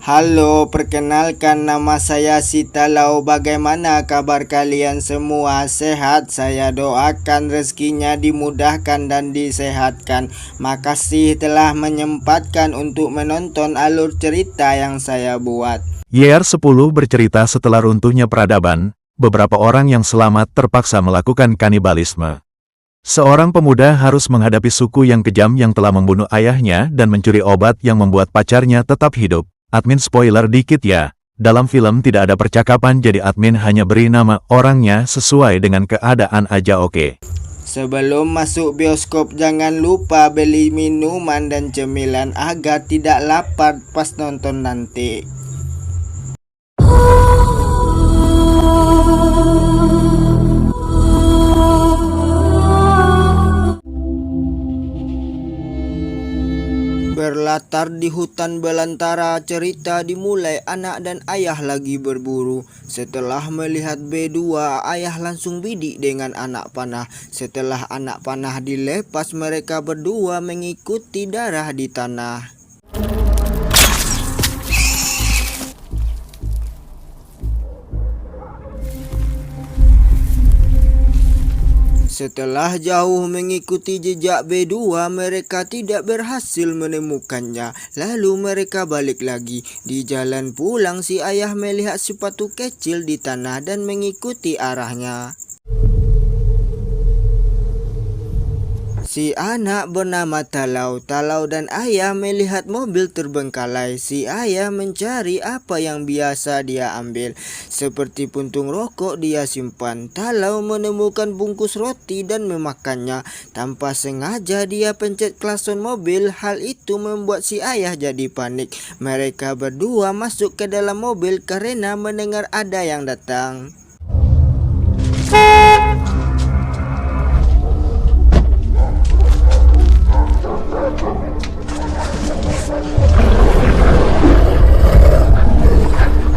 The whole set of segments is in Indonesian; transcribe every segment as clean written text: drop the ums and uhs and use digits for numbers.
Halo, perkenalkan nama saya Sitalau. Bagaimana kabar kalian semua? Sehat? Saya doakan rezekinya dimudahkan dan disehatkan. Makasih telah menyempatkan untuk menonton alur cerita yang saya buat. YR10 bercerita setelah runtuhnya peradaban, beberapa orang yang selamat terpaksa melakukan kanibalisme. Seorang pemuda harus menghadapi suku yang kejam yang telah membunuh ayahnya dan mencuri obat yang membuat pacarnya tetap hidup. Admin spoiler dikit ya, dalam film tidak ada percakapan jadi admin hanya beri nama orangnya sesuai dengan keadaan aja oke. Sebelum masuk bioskop jangan lupa beli minuman dan cemilan agar tidak lapar pas nonton nanti. Berlatar di hutan belantara, cerita dimulai anak dan ayah lagi berburu. Setelah melihat B2, ayah langsung bidik dengan anak panah. Setelah anak panah dilepas, mereka berdua mengikuti darah di tanah. Setelah jauh mengikuti jejak B2, mereka tidak berhasil menemukannya. Lalu mereka balik lagi. Di jalan pulang, si ayah melihat sepatu kecil di tanah dan mengikuti arahnya. Si anak bernama Talau. Talau dan ayah melihat mobil terbengkalai. Si ayah mencari apa yang biasa dia ambil. Seperti puntung rokok dia simpan. Talau menemukan bungkus roti dan memakannya. Tanpa sengaja dia pencet klakson mobil. Hal itu membuat si ayah jadi panik. Mereka berdua masuk ke dalam mobil karena mendengar ada yang datang.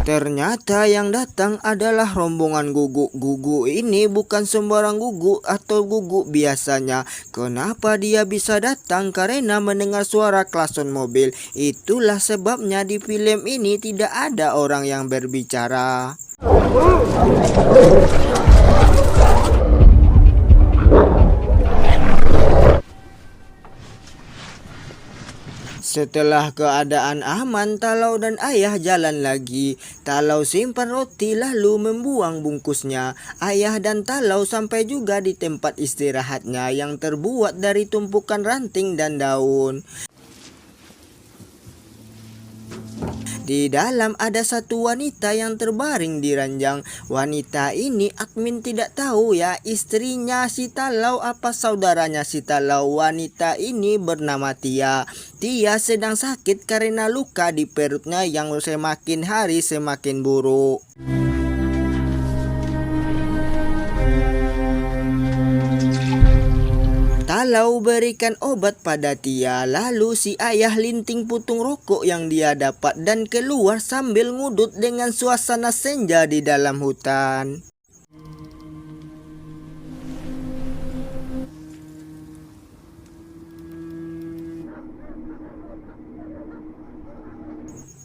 Ternyata yang datang adalah rombongan guguk. Guguk ini bukan sembarang guguk atau guguk biasanya. Kenapa dia bisa datang? Karena mendengar suara klakson mobil. Itulah sebabnya di film ini tidak ada orang yang berbicara. Setelah keadaan aman, Talau dan ayah jalan lagi. Talau simpan roti lalu membuang bungkusnya. Ayah dan Talau sampai juga di tempat istirahatnya yang terbuat dari tumpukan ranting dan daun. Di dalam ada satu wanita yang terbaring di ranjang. Wanita ini admin tidak tahu ya, istrinya si Talau apa saudaranya si Talau. Wanita ini bernama Tia. Tia sedang sakit karena luka di perutnya yang semakin hari semakin buruk. Talau berikan obat pada Tia, lalu si ayah linting putung rokok yang dia dapat dan keluar sambil ngudut dengan suasana senja di dalam hutan.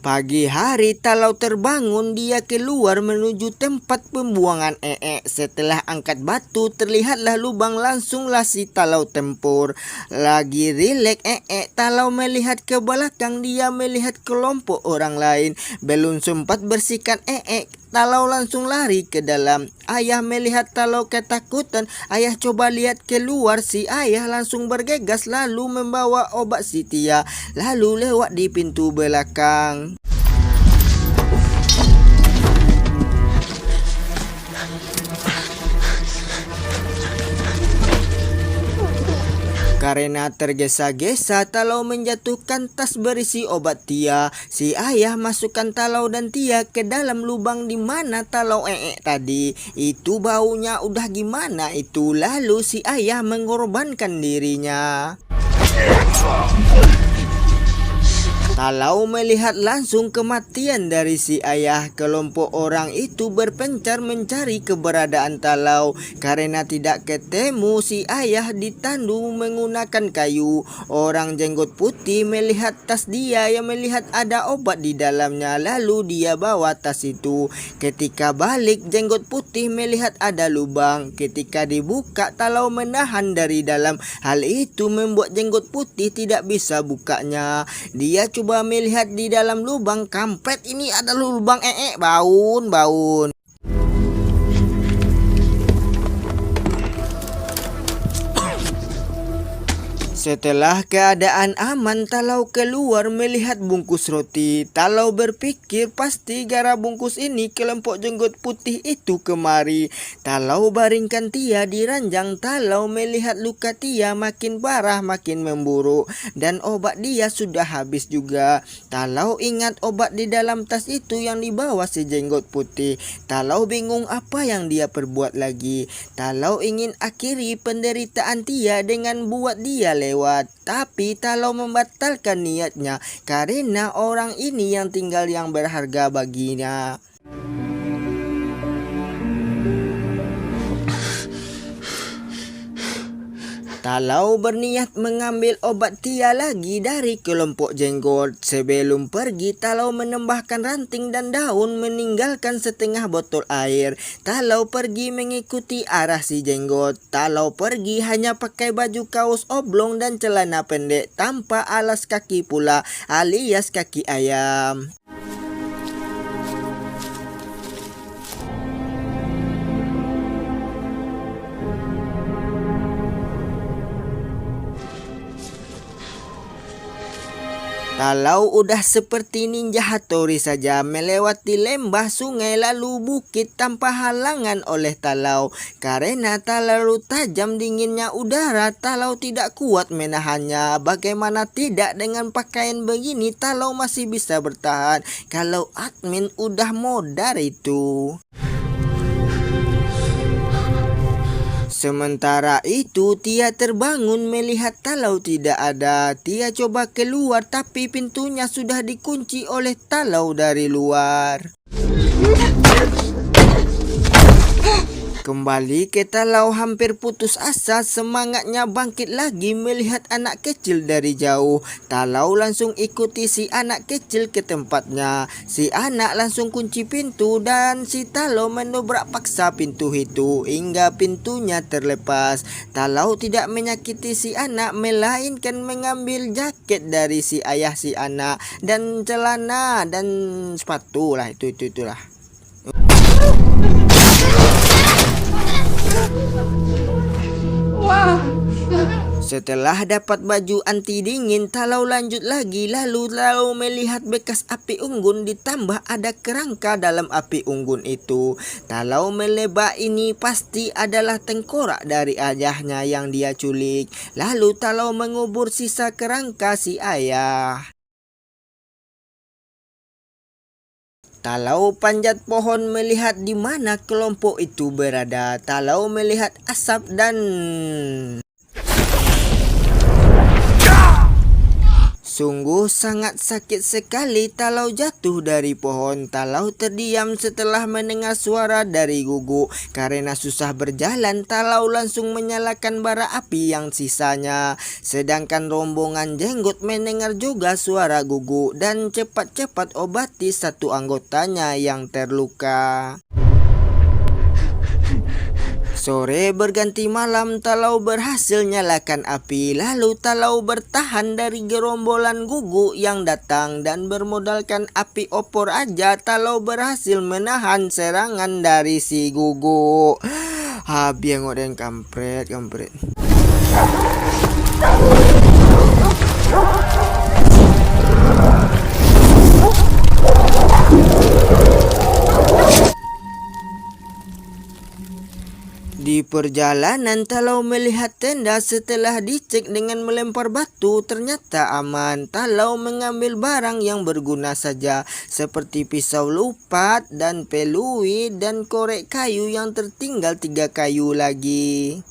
Pagi hari Talau terbangun, dia keluar menuju tempat pembuangan Setelah angkat batu terlihatlah lubang, langsunglah si Talau tempur. Lagi rileks Talau melihat ke belakang, dia melihat kelompok orang lain. Belum sempat bersihkan Talau langsung lari ke dalam. Ayah melihat Talau ketakutan. Ayah coba lihat keluar. Si ayah langsung bergegas lalu membawa obat si Tia, lalu lewat di pintu belakang. Karena tergesa-gesa, Talau menjatuhkan tas berisi obat Tia. Si ayah masukkan Talau dan Tia ke dalam lubang di mana Talau tadi. Itu baunya udah gimana itu. Lalu si ayah mengorbankan dirinya. Talau melihat langsung kematian dari si ayah, kelompok orang itu berpencar mencari keberadaan Talau. Karena tidak ketemu si ayah ditandu menggunakan kayu. Orang jenggot putih melihat tas dia yang melihat ada obat di dalamnya, lalu dia bawa tas itu. Ketika balik, jenggot putih melihat ada lubang. Ketika dibuka, Talau menahan dari dalam. Hal itu membuat jenggot putih tidak bisa bukanya. Dia coba melihat di dalam lubang. Kampret, ini ada lubang baun. Setelah keadaan aman, Talau keluar melihat bungkus roti. Talau berpikir pasti gara bungkus ini kelompok jenggot putih itu kemari. Talau baringkan Tia di ranjang. Talau melihat luka Tia makin parah, makin memburuk, dan obat dia sudah habis juga. Talau ingat obat di dalam tas itu yang dibawa si jenggot putih. Talau bingung apa yang dia perbuat lagi. Talau ingin akhiri penderitaan Tia dengan buat dia lewat. Tapi Talau membatalkan niatnya karena orang ini yang tinggal yang berharga baginya. Talau berniat mengambil obat Tia lagi dari kelompok jenggot. Sebelum pergi, Talau menambahkan ranting dan daun, meninggalkan setengah botol air. Talau pergi mengikuti arah si jenggot. Talau pergi hanya pakai baju kaos oblong dan celana pendek tanpa alas kaki pula, alias kaki ayam. Talau udah seperti ninja Hattori saja, melewati lembah, sungai, lalu bukit tanpa halangan oleh Talau. Karena terlalu tajam dinginnya udara, Talau tidak kuat menahannya. Bagaimana tidak, dengan pakaian begini Talau masih bisa bertahan. Kalau admin udah modar itu. Sementara itu, Tia terbangun melihat Talau tidak ada. Tia coba keluar tapi pintunya sudah dikunci oleh Talau dari luar. Kembali ke Talau hampir putus asa, semangatnya bangkit lagi melihat anak kecil dari jauh. Talau langsung ikuti si anak kecil ke tempatnya. Si anak langsung kunci pintu dan si Talau menobrak paksa pintu itu hingga pintunya terlepas. Talau tidak menyakiti si anak, melainkan mengambil jaket dari si ayah si anak dan celana dan sepatu lah, itulah. Setelah dapat baju anti dingin, Talau lanjut lagi. Lalu Talau melihat bekas api unggun, ditambah ada kerangka dalam api unggun itu. Talau melebak ini pasti adalah tengkorak dari ayahnya yang dia culik. Lalu Talau mengubur sisa kerangka si ayah. Talau panjat pohon melihat di mana kelompok itu berada. Talau melihat asap dan sungguh sangat sakit sekali. Talau jatuh dari pohon. Talau terdiam setelah mendengar suara dari Gugu. Karena susah berjalan, Talau langsung menyalakan bara api yang sisanya. Sedangkan rombongan jenggot mendengar juga suara Gugu dan cepat-cepat obati satu anggotanya yang terluka. Sore berganti malam, Talau berhasil nyalakan api. Lalu Talau bertahan dari gerombolan Gugu yang datang dan bermodalkan api opor aja Talau berhasil menahan serangan dari si Gugu. Habis ngoden kampret. Di perjalanan, Talau melihat tenda. Setelah dicek dengan melempar batu, ternyata aman. Talau mengambil barang yang berguna saja, seperti pisau lupat dan peluit dan korek kayu yang tertinggal 3 kayu lagi.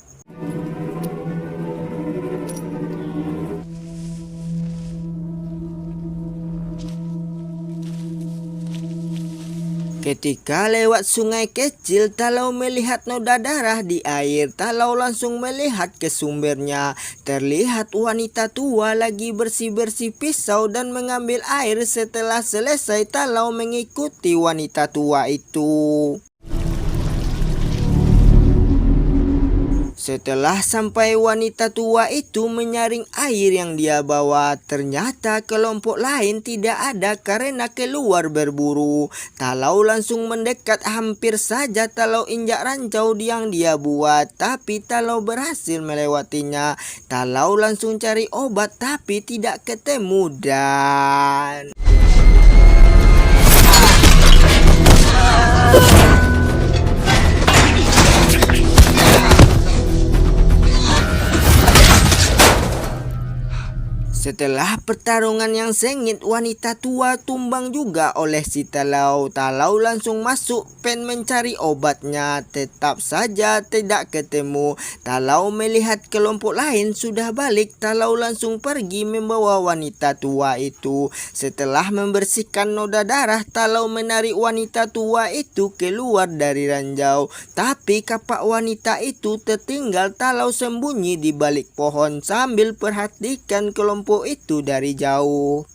Ketika lewat sungai kecil, Talau melihat noda darah di air. Talau langsung melihat ke sumbernya. Terlihat wanita tua lagi bersih-bersih pisau dan mengambil air. Setelah selesai, Talau mengikuti wanita tua itu. Setelah sampai, wanita tua itu menyaring air yang dia bawa. Ternyata kelompok lain tidak ada karena keluar berburu. Talau langsung mendekat, hampir saja Talau injak ranjau yang dia buat. Tapi Talau berhasil melewatinya. Talau langsung cari obat tapi tidak ketemu dan... Setelah pertarungan yang sengit, wanita tua tumbang juga oleh si Talau. Talau langsung masuk pen mencari obatnya. Tetap saja tidak ketemu. Talau melihat kelompok lain sudah balik. Talau langsung pergi membawa wanita tua itu. Setelah membersihkan noda darah, Talau menarik wanita tua itu keluar dari ranjau. Tapi kapak wanita itu tertinggal. Talau sembunyi di balik pohon sambil perhatikan kelompok itu dari jauh.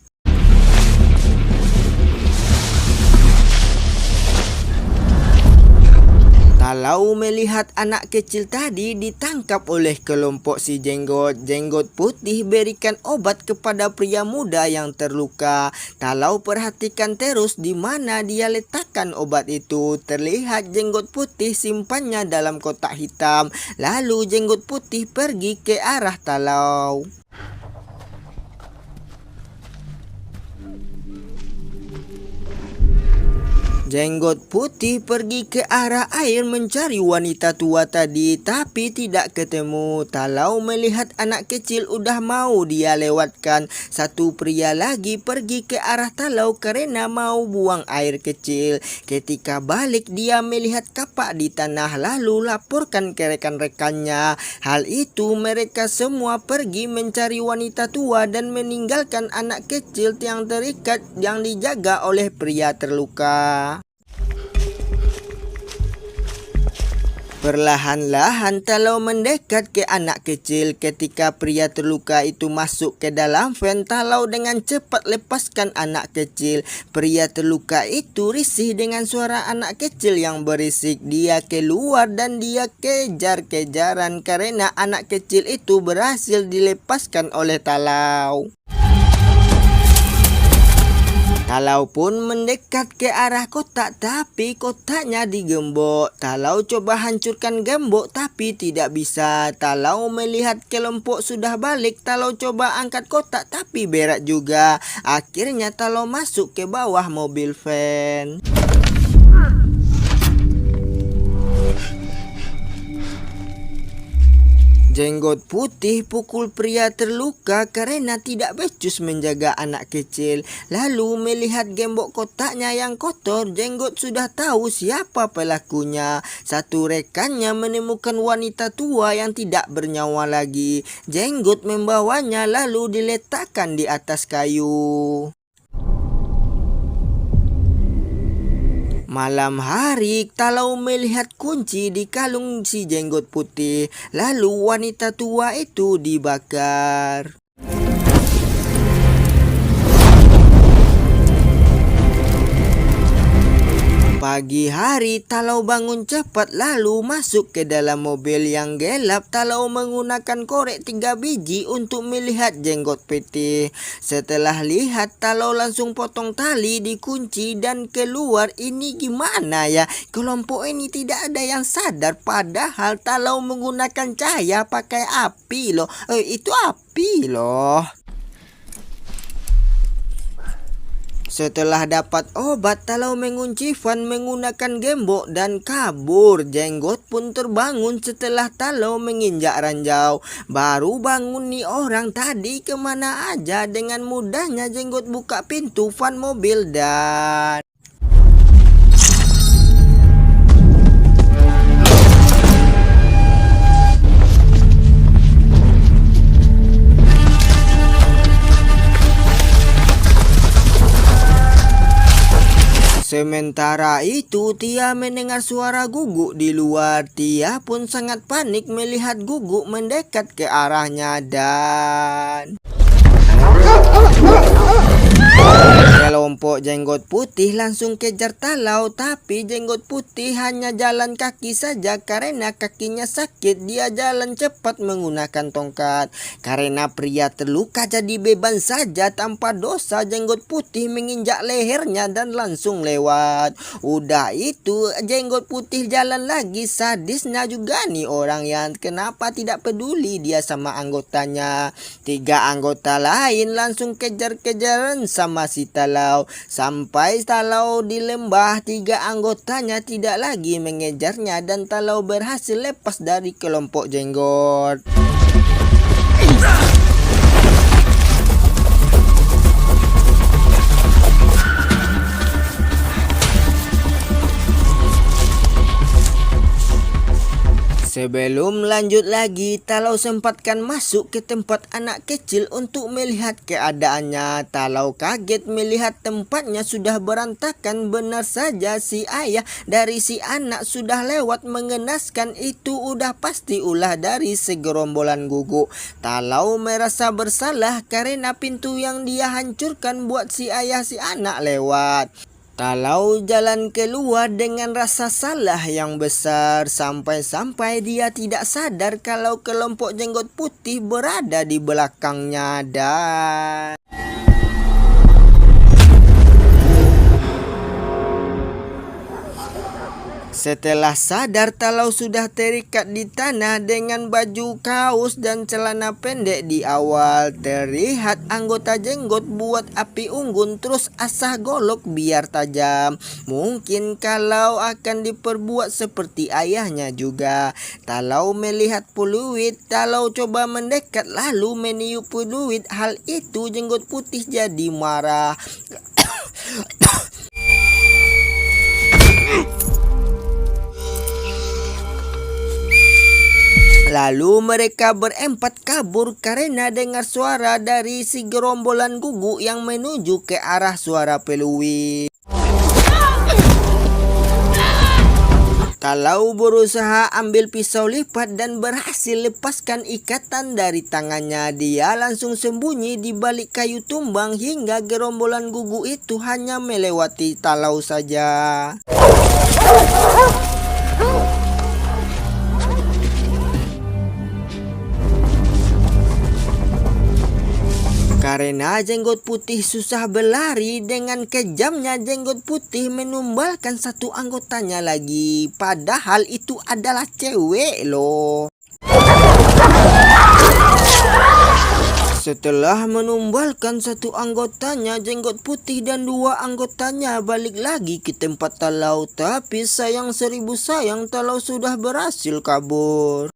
Talau melihat anak kecil tadi ditangkap oleh kelompok si Jenggot. Jenggot putih berikan obat kepada pria muda yang terluka. Talau perhatikan terus di mana dia letakkan obat itu. Terlihat Jenggot putih simpannya dalam kotak hitam. Lalu Jenggot putih pergi ke arah Talau. Jenggot putih pergi ke arah air mencari wanita tua tadi, tapi tidak ketemu. Talau melihat anak kecil udah mau dia lewatkan. Satu pria lagi pergi ke arah Talau karena mau buang air kecil. Ketika balik, dia melihat kapak di tanah lalu laporkan ke rekan-rekannya. Hal itu mereka semua pergi mencari wanita tua dan meninggalkan anak kecil yang terikat yang dijaga oleh pria terluka. Perlahan-lahan Talau mendekat ke anak kecil. Ketika pria terluka itu masuk ke dalam van, Talau dengan cepat lepaskan anak kecil. Pria terluka itu risih dengan suara anak kecil yang berisik. Dia keluar dan dia kejar-kejaran karena anak kecil itu berhasil dilepaskan oleh Talau. Talau pun mendekat ke arah kotak, tapi kotaknya digembok. Talau coba hancurkan gembok tapi tidak bisa. Talau melihat kelompok sudah balik. Talau coba angkat kotak tapi berat juga. Akhirnya Talau masuk ke bawah mobil van. Jenggot putih pukul pria terluka karena tidak becus menjaga anak kecil. Lalu melihat gembok kotaknya yang kotor, Jenggot sudah tahu siapa pelakunya. Satu rekannya menemukan wanita tua yang tidak bernyawa lagi. Jenggot membawanya lalu diletakkan di atas kayu. Malam hari, Talau melihat kunci di kalung si Jenggot putih. Lalu wanita tua itu dibakar. Pagi hari, Talau bangun cepat lalu masuk ke dalam mobil yang gelap. Talau menggunakan korek 3 biji untuk melihat Jenggot putih. Setelah lihat, Talau langsung potong tali, dikunci dan keluar. Ini gimana ya? Kelompok ini tidak ada yang sadar padahal Talau menggunakan cahaya pakai api loh. Itu api loh. Setelah dapat obat, Talau mengunci van menggunakan gembok dan kabur. Jenggot pun terbangun setelah Talau menginjak ranjau. Baru bangun nih orang, tadi kemana aja? Dengan mudahnya Jenggot buka pintu van mobil dan... Sementara itu, Tia mendengar suara Guguk di luar. Tia pun sangat panik melihat Guguk mendekat ke arahnya dan kelompok jenggot putih langsung kejar Talau, tapi jenggot putih hanya jalan kaki saja karena kakinya sakit. Dia jalan cepat menggunakan tongkat. Karena pria terluka jadi beban saja tanpa dosa, jenggot putih menginjak lehernya dan langsung lewat. Udah itu, jenggot putih jalan lagi. Sadisnya juga nih orang yang kenapa tidak peduli dia sama anggotanya. 3 anggota lain langsung kejar-kejaran sama si Talau. Sampai Talau di lembah, 3 anggotanya tidak lagi mengejarnya dan Talau berhasil lepas dari kelompok jenggot. Sebelum lanjut lagi, Talau sempatkan masuk ke tempat anak kecil untuk melihat keadaannya. Talau kaget melihat tempatnya sudah berantakan. Benar saja si ayah dari si anak sudah lewat mengenaskan. Itu udah pasti ulah dari segerombolan Guguk. Talau merasa bersalah karena pintu yang dia hancurkan buat si ayah si anak lewat. Talau jalan keluar dengan rasa salah yang besar, sampai-sampai dia tidak sadar kalau kelompok jenggot putih berada di belakangnya dan setelah sadar, Talau sudah terikat di tanah dengan baju kaos dan celana pendek di awal. Terlihat anggota jenggot buat api unggun terus asah golok biar tajam. Mungkin kalau akan diperbuat seperti ayahnya juga. Talau melihat peluit, Talau coba mendekat lalu meniup peluit. Hal itu jenggot putih jadi marah. Lalu mereka berempat kabur karena dengar suara dari si gerombolan Guguk yang menuju ke arah suara peluit. Talau berusaha ambil pisau lipat dan berhasil lepaskan ikatan dari tangannya. Dia langsung sembunyi di balik kayu tumbang hingga gerombolan Guguk itu hanya melewati Talau saja. Karena jenggot putih susah berlari, dengan kejamnya jenggot putih menumbalkan satu anggotanya lagi. Padahal itu adalah cewek loh. Setelah menumbalkan satu anggotanya, jenggot putih dan 2 anggotanya balik lagi ke tempat Talau. Tapi sayang 1000 sayang, Talau sudah berhasil kabur.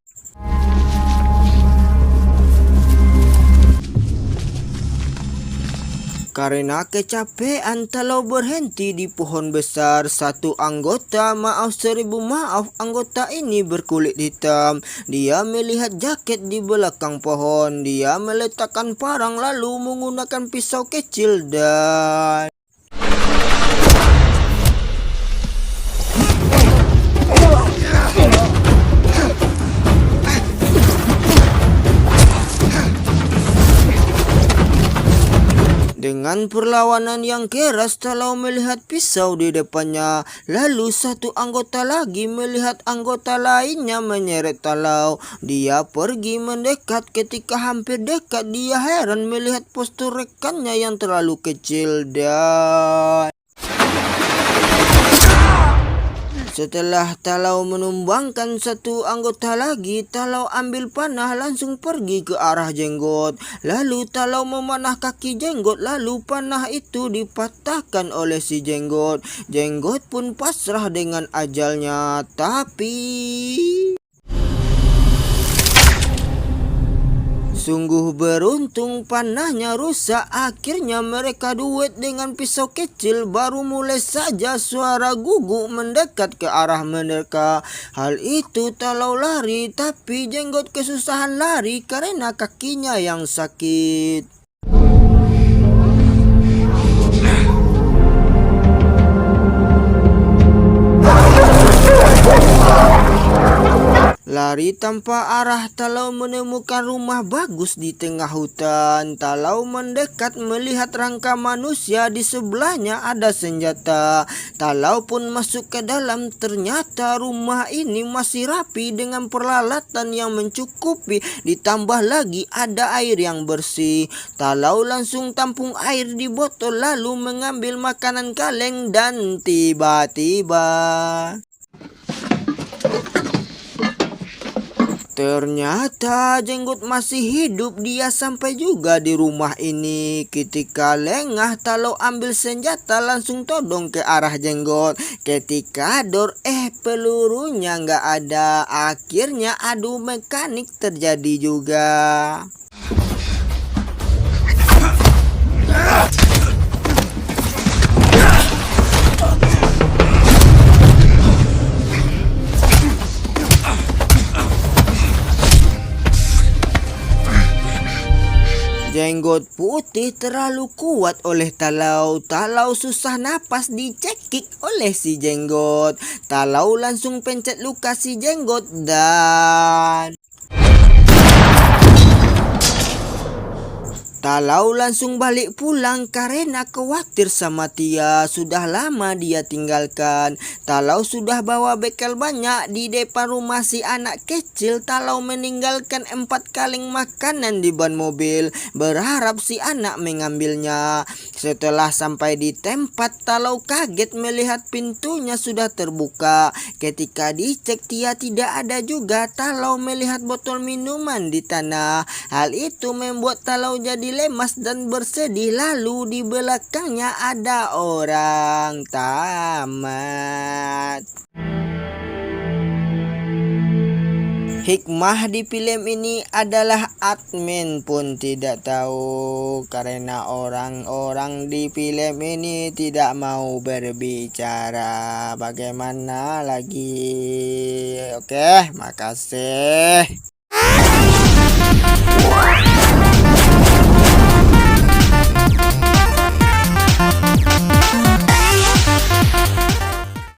Karena kecapean, Talau berhenti di pohon besar. Satu anggota, maaf 1000 maaf, anggota ini berkulit hitam. Dia melihat jaket di belakang pohon. Dia meletakkan parang lalu menggunakan pisau kecil dan dengan perlawanan yang keras, Talau melihat pisau di depannya. Lalu satu anggota lagi melihat anggota lainnya menyeret Talau. Dia pergi mendekat. Ketika hampir dekat, dia heran melihat postur rekannya yang terlalu kecil dan setelah Talau menumbangkan satu anggota lagi, Talau ambil panah langsung pergi ke arah jenggot. Lalu Talau memanah kaki jenggot, lalu panah itu dipatahkan oleh si jenggot. Jenggot pun pasrah dengan ajalnya, tapi sungguh beruntung panahnya rusak. Akhirnya mereka duet dengan pisau kecil. Baru mulai saja suara Guguk mendekat ke arah mereka. Hal itu Talau lari, tapi jenggot kesusahan lari karena kakinya yang sakit. Lari tanpa arah, Talau menemukan rumah bagus di tengah hutan. Talau mendekat melihat rangka manusia, di sebelahnya ada senjata. Talau pun masuk ke dalam. Ternyata rumah ini masih rapi dengan peralatan yang mencukupi. Ditambah lagi ada air yang bersih. Talau langsung tampung air di botol lalu mengambil makanan kaleng dan tiba-tiba ternyata Jenggot masih hidup. Dia sampai juga di rumah ini. Ketika lengah, Talau ambil senjata langsung todong ke arah Jenggot. Ketika dor pelurunya nggak ada. Akhirnya adu mekanik terjadi juga. Jenggot putih terlalu kuat oleh Talau. Talau susah napas dicekik oleh si Jenggot. Talau langsung pencet luka si Jenggot dan Talau langsung balik pulang karena khawatir sama Tia. Sudah lama dia tinggalkan. Talau sudah bawa bekal banyak. Di depan rumah si anak kecil, Talau meninggalkan 4 kaleng makanan di ban mobil, berharap si anak mengambilnya. Setelah sampai di tempat, Talau kaget melihat pintunya sudah terbuka. Ketika dicek, Tia tidak ada juga. Talau melihat botol minuman di tanah. Hal itu membuat Talau jadi lemas dan bersedih. Lalu di belakangnya ada orang tamat. Hikmah di film ini adalah admin pun tidak tahu karena orang-orang di film ini tidak mau berbicara. Bagaimana lagi? Oke, makasih.